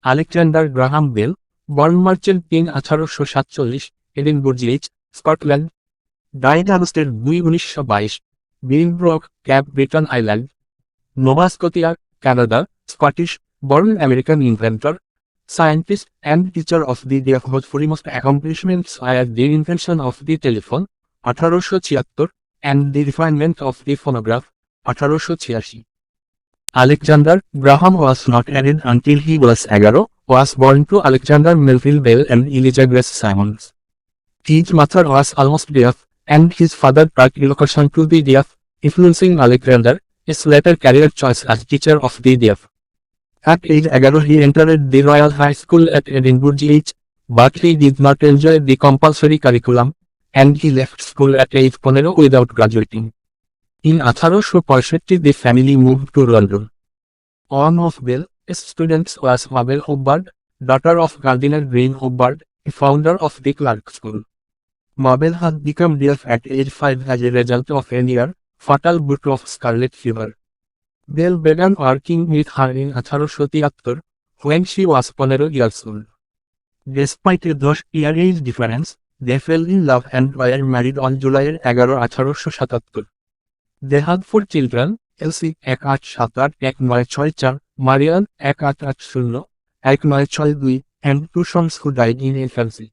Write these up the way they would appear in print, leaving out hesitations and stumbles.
Alexander Graham Bell, born March কিং 1847, Edinburgh, Scotland, died আগস্টের 2, 1922, Beinn ব্রগ, Cape Breton Island, Nova Scotia, Canada, Scottish, born American inventor, scientist, and teacher of the deaf whose foremost accomplishments were the invention of the telephone, 1876, and the refinement of the phonograph, 1886. Alexander Graham was not married until he was 11, was born to Alexander Melville Bell and Elijah Grace Simons. His mother was almost deaf, and his father taught elocution to the deaf, influencing Alexander's later career choice as teacher of the deaf. At age 11 he entered the Royal High School at Edinburgh, but he did not enjoy the compulsory curriculum, and he left school at age 15 without graduating. In 1865 the family moved to London. One of Bell's students was Mabel Hubbard, daughter of Gardiner Green Hubbard, founder of the Clark School. Mabel had become deaf at age 5 as a result of a near-fatal bout of scarlet fever. Bell began working with her in 1873, when she was 15 years old. Despite a 10-year age difference, they fell in love and were married on July 11, 1877. They had 4 children, Elsie 1878-1964, Marian 1880-1962, and 2 sons who died in infancy.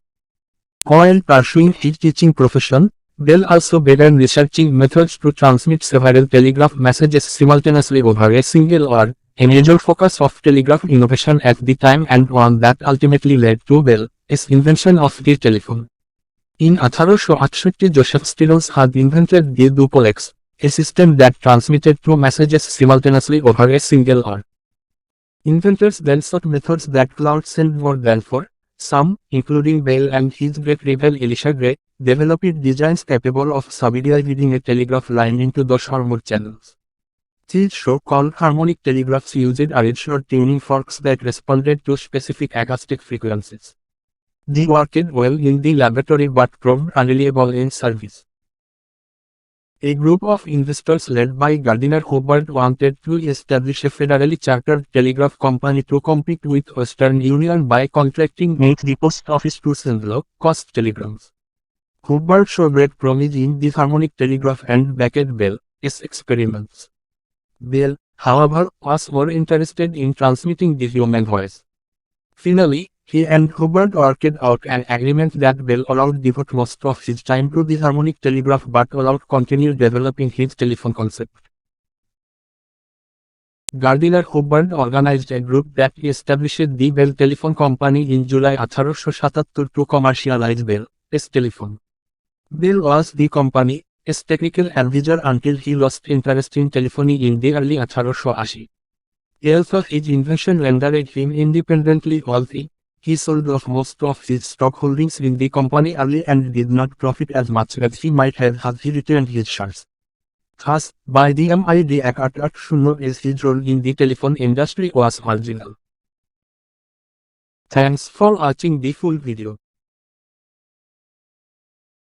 While pursuing his teaching profession, Bell also began researching methods to transmit several telegraph messages simultaneously over a single wire, a major focus of telegraph innovation at the time and one that ultimately led to Bell's invention of the telephone. In 1868 Joseph Stiles had invented the duplex, a system that transmitted 2 messages simultaneously over a single wire. Inventors then sought methods that could send more than 4. Some, including Bell and his great rival Elisha Gray, developed designs capable of subdividing a telegraph line into those or more channels. These so-called harmonic telegraphs used arranged or tuning forks that responded to specific acoustic frequencies. They worked well in the laboratory but proved unreliable in service. A group of investors led by Gardiner Hubbard wanted to establish a federally chartered telegraph company to compete with Western Union by contracting with the post office to send low-cost telegrams. Hubbard showed great promise in the harmonic telegraph and backed Bell's experiments. Bell, however, was more interested in transmitting the human voice. Finally, he and Hubbard worked out an agreement that Bell allowed devote most of his time to the harmonic telegraph but allowed continue developing his telephone concept. Gardiner Hubbard organized a group that established the Bell Telephone Company in July 1877 to commercialize Bell's telephone. Bell was the company's technical advisor until he lost interest in telephony in the early 1880s. Although his invention rendered him independently wealthy, he sold off most of his stock holdings in the company early and did not profit as much as he might have had he retained his shares. Thus, by the mid 1880s his role in the telephone industry was marginal. Thanks for watching the full video.